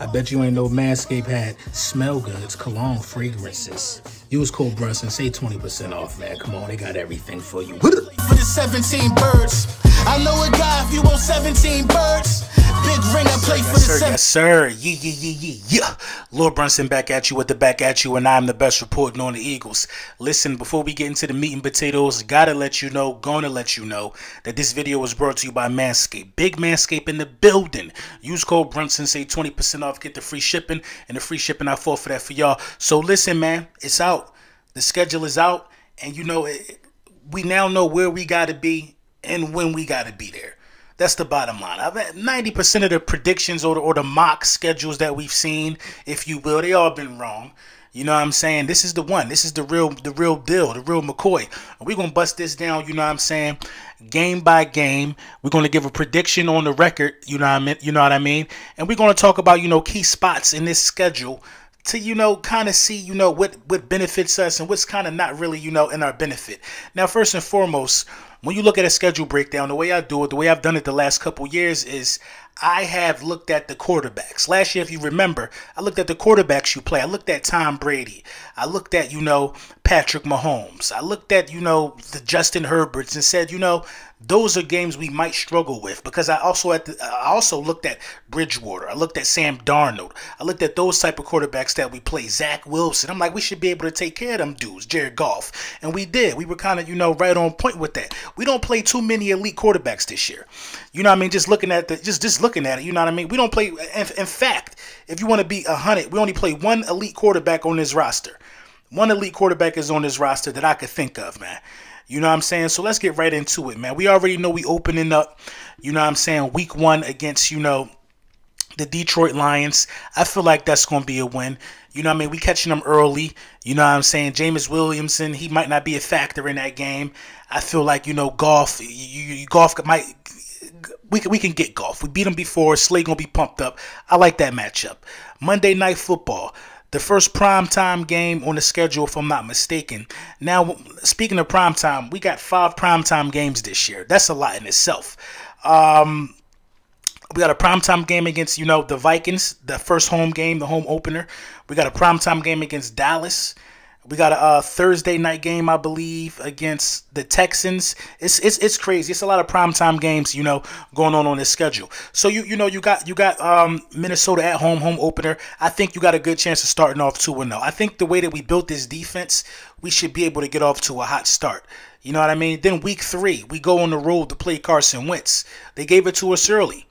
I bet you ain't know Manscaped had smell goods, cologne, fragrances. Use code Brunson, save 20% off, man. Come on, they got everything for you. For the 17 birds. I know a guy if you want 17 birds. Big ring, I play for the 17. Yes, sir. Yeah. Lord Brunson back at you with the back at you, and I'm the best reporting on the Eagles. Listen, before we get into the meat and potatoes, gonna let you know that this video was brought to you by Manscaped. Big Manscaped in the building. Use code Brunson, save 20% off, get the free shipping, and the free shipping I fought for that for y'all. So listen, man, it's out. The schedule is out, and we now know where we gotta be and when we gotta be there. That's the bottom line. I've had 90% of the predictions or the mock schedules that we've seen, if you will, they all been wrong. You know what I'm saying? This is the one. This is the real deal, the real McCoy. And we're going to bust this down, you know what I'm saying, game by game. We're going to give a prediction on the record, you know what I mean? And we're going to talk about, key spots in this schedule to, kind of see, what benefits us and what's kind of not really, in our benefit. Now, first and foremost, when you look at a schedule breakdown, the way I do it, the way I've done it the last couple years is I have looked at the quarterbacks. Last year, if you remember, I looked at the quarterbacks you play. I looked at Tom Brady. I looked at, Patrick Mahomes. I looked at, the Justin Herberts and said, those are games we might struggle with, because I also looked at Bridgewater. I looked at Sam Darnold. I looked at those type of quarterbacks that we play. Zach Wilson. I'm like, we should be able to take care of them dudes. Jared Goff. And we did. We were kind of, right on point with that. We don't play too many elite quarterbacks this year. You know what I mean? Just looking at just looking at it, you know what I mean? We don't play. In fact, if you want to be 100, we only play one elite quarterback on this roster. One elite quarterback is on this roster that I could think of, man. You know what I'm saying? So let's get right into it, man. We already know we opening up, week 1 against, the Detroit Lions. I feel like that's going to be a win. You know what I mean? We catching them early. You know what I'm saying? Jameis Williamson, he might not be a factor in that game. I feel like, Goff, Goff might... We can get Goff. We beat him before. Slay going to be pumped up. I like that matchup. Monday Night Football. The first primetime game on the schedule, if I'm not mistaken. Now, speaking of primetime, we got 5 primetime games this year. That's a lot in itself. We got a primetime game against, the Vikings, the first home game, the home opener. We got a primetime game against Dallas. We got a Thursday night game, I believe, against the Texans. It's crazy. It's a lot of primetime games, going on this schedule. So you got Minnesota at home opener. I think you got a good chance of starting off 2-0. I think the way that we built this defense, we should be able to get off to a hot start. You know what I mean? Then week 3, we go on the road to play Carson Wentz. They gave it to us early.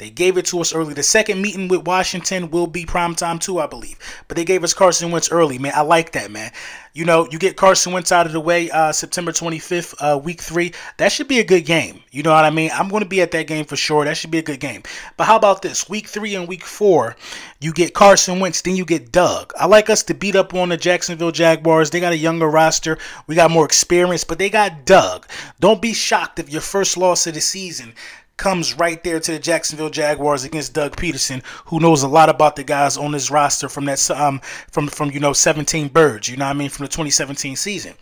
The second meeting with Washington will be primetime too, I believe. But they gave us Carson Wentz early, man. I like that, man. You get Carson Wentz out of the way September 25th, week 3. That should be a good game. You know what I mean? I'm going to be at that game for sure. That should be a good game. But how about this? Week 3 and week 4, you get Carson Wentz, then you get Doug. I like us to beat up on the Jacksonville Jaguars. They got a younger roster. We got more experience, but they got Doug. Don't be shocked if your first loss of the season comes right there to the Jacksonville Jaguars against Doug Peterson, who knows a lot about the guys on this roster from that 17 birds, from the 2017 season.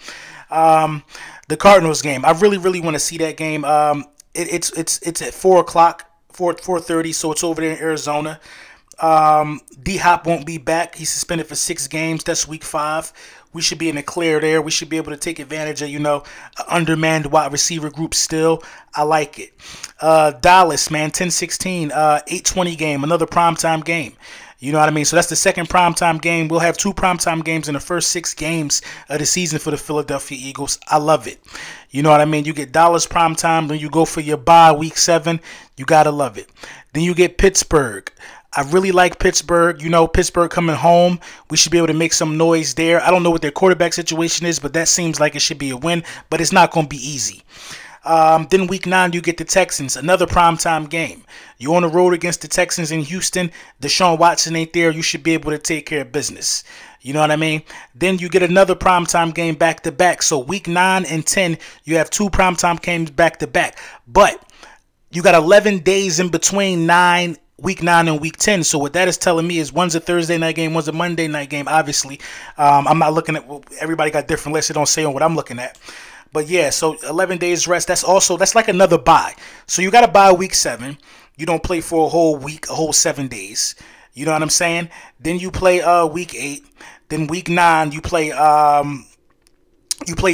The Cardinals game, I really want to see that game. It's at 4 o'clock, 4:30, so it's over there in Arizona. D-Hop won't be back. He's suspended for 6 games. That's week 5. We should be in the clear there. We should be able to take advantage of, an undermanned wide receiver group still. I like it. Dallas, man, 10-16, 8:20 game, another primetime game. You know what I mean? So that's the second primetime game. We'll have 2 primetime games in the first 6 games of the season for the Philadelphia Eagles. I love it. You know what I mean? You get Dallas primetime, then you go for your bye week 7. You got to love it. Then you get Pittsburgh. I really like Pittsburgh. Pittsburgh coming home. We should be able to make some noise there. I don't know what their quarterback situation is, but that seems like it should be a win. But it's not going to be easy. Then week 9, you get the Texans, another primetime game. You on the road against the Texans in Houston. Deshaun Watson ain't there. You should be able to take care of business. You know what I mean? Then you get another primetime game back-to-back. So week 9 and 10, you have 2 primetime games back-to-back. But you got 11 days in between week 9 and week 10. So what that is telling me is one's a Thursday night game, one's a Monday night game, obviously. I'm not looking at, everybody got different lists. They don't say on what I'm looking at. But yeah, so 11 days rest. That's like another bye. So you got to bye week 7. You don't play for a whole week, a whole 7 days. You know what I'm saying? Then you play week 8. Then week 9 you play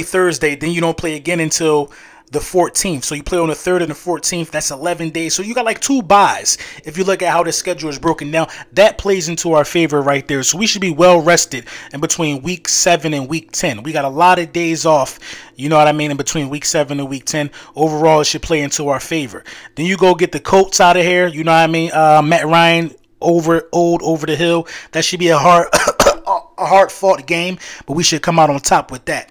Thursday. Then you don't play again until the 14th. So you play on the 3rd and the 14th. That's 11 days. So you got like 2 buys. If you look at how the schedule is broken down, that plays into our favor right there. So we should be well rested in between week 7 and week 10. We got a lot of days off, you know what I mean, in between week 7 and week 10. Overall, it should play into our favor. Then you go get the Colts out of here, you know what I mean. Matt Ryan over the hill. That should be a hard a hard fought game, but we should come out on top with that.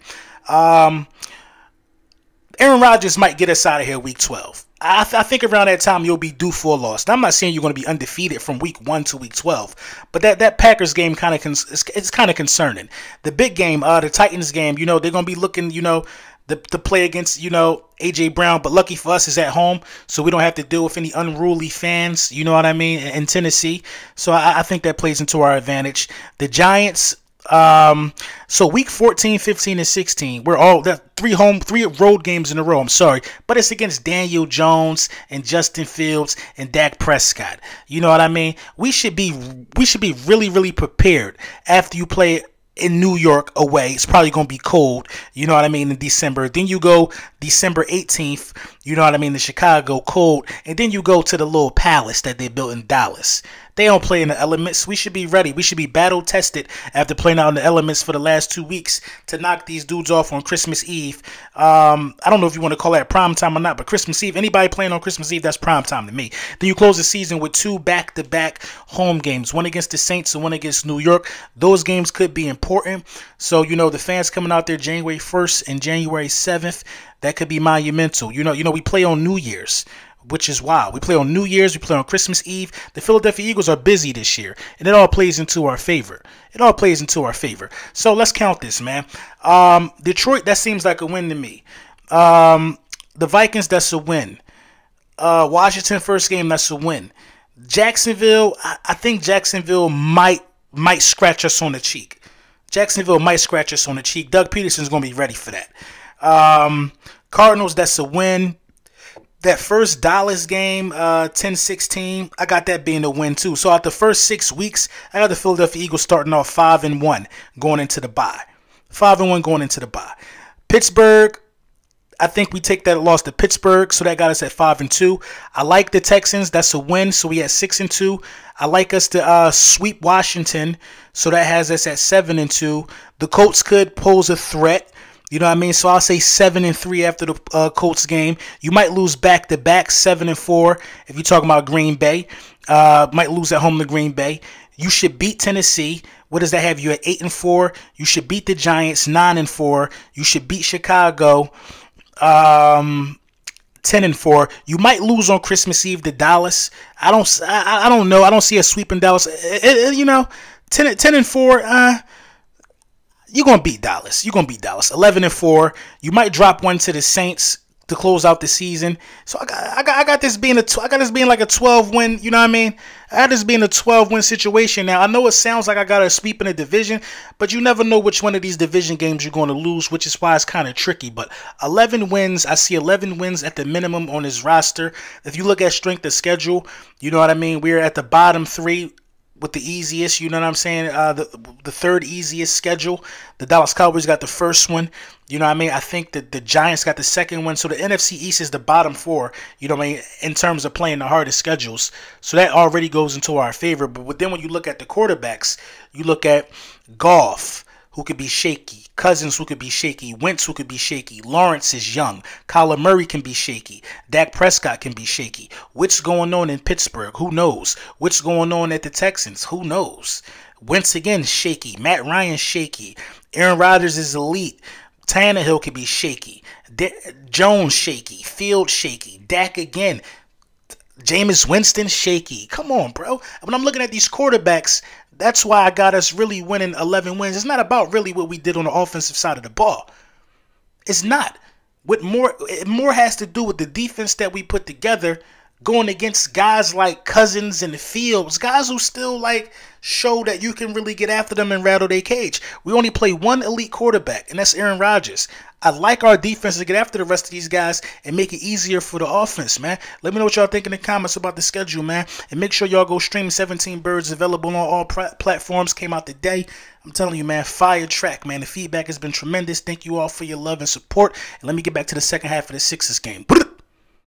Aaron Rodgers might get us out of here week 12. I think around that time you'll be due for a loss. Now, I'm not saying you're going to be undefeated from week 1 to week 12, but that Packers game it's kind of concerning. The big game, the Titans game, you know, they're going to be looking, you know, to play against, you know, A.J. Brown, but lucky for us is at home, so we don't have to deal with any unruly fans, you know what I mean, in Tennessee. So I think that plays into our advantage. The Giants, so week 14, 15, and 16, we're all that 3 road games in a row. I'm sorry, but it's against Daniel Jones and Justin Fields and Dak Prescott. You know what I mean? We should be really, really prepared after you play in New York away. It's probably going to be cold, you know what I mean, in December. Then you go December 18th, you know what I mean, to Chicago, cold. And then you go to the little palace that they built in Dallas. They don't play in the elements. We should be ready. We should be battle tested after playing out in the elements for the last 2 weeks to knock these dudes off on Christmas Eve. I don't know if you want to call that prime time or not, but Christmas Eve, anybody playing on Christmas Eve, that's prime time to me. Then you close the season with 2 back-to-back home games, one against the Saints and one against New York. Those games could be important. So, you know, the fans coming out there January 1st and January 7th, that could be monumental. You know, we play on New Year's, which is wild. We play on New Year's. We play on Christmas Eve. The Philadelphia Eagles are busy this year, and it all plays into our favor. It all plays into our favor. So let's count this, man. Detroit, that seems like a win to me. The Vikings, that's a win. Washington, first game, that's a win. Jacksonville, I think Jacksonville might scratch us on the cheek. Jacksonville might scratch us on the cheek. Doug Peterson's going to be ready for that. Cardinals, that's a win. That first Dallas game, 10-16, I got that being a win too. So out the first 6 weeks, I got the Philadelphia Eagles starting off 5-1 going into the bye. 5-1 going into the bye. Pittsburgh, I think we take that loss to Pittsburgh, so that got us at 5-2. I like the Texans. That's a win, so we at 6-2. I like us to sweep Washington, so that has us at 7-2. The Colts could pose a threat. You know what I mean? So I'll say 7-3 after the Colts game. You might lose back-to-back 7-4 if you're talking about Green Bay. Might lose at home to Green Bay. You should beat Tennessee. What does that have you at 8-4? You should beat the Giants 9-4. You should beat Chicago 10-4. You might lose on Christmas Eve to Dallas. I don't know. I don't see a sweep in Dallas. You know, 10-4. You're going to beat Dallas. You're going to beat Dallas. 11-4. You might drop one to the Saints to close out the season. So I got this being like a 12-win, you know what I mean? I got this being a 12-win situation. Now, I know it sounds like I got a sweep in the division, but you never know which one of these division games you're going to lose, which is why it's kind of tricky. But 11 wins, I see 11 wins at the minimum on this roster. If you look at strength of schedule, you know what I mean? We're at the bottom 3 with the easiest, you know what I'm saying, the third easiest schedule. The Dallas Cowboys got the first one, you know what I mean. I think that the Giants got the second one. So the NFC East is the bottom 4, you know what I mean, in terms of playing the hardest schedules. So that already goes into our favor. But then when you look at the quarterbacks, you look at Goff, who could be shaky, Cousins, who could be shaky, Wentz, who could be shaky, Lawrence is young, Kyler Murray can be shaky, Dak Prescott can be shaky. What's going on in Pittsburgh? Who knows? What's going on at the Texans? Who knows? Wentz again shaky, Matt Ryan shaky, Aaron Rodgers is elite, Tannehill could be shaky, Jones shaky, Fields shaky, Dak again, Jameis Winston shaky. Come on, bro. When I'm looking at these quarterbacks, that's why I got us really winning 11 wins. It's not about really what we did on the offensive side of the ball. It's not. It more has to do with the defense that we put together going against guys like Cousins and Fields, guys who still like show that you can really get after them and rattle their cage. We only play one elite quarterback, and that's Aaron Rodgers. I like our defense to get after the rest of these guys and make it easier for the offense, man. Let me know what y'all think in the comments about the schedule, man. And make sure y'all go stream 17 Birds, available on all platforms. Came out today. I'm telling you, man, fire track, man. The feedback has been tremendous. Thank you all for your love and support. And let me get back to the second half of the Sixers game.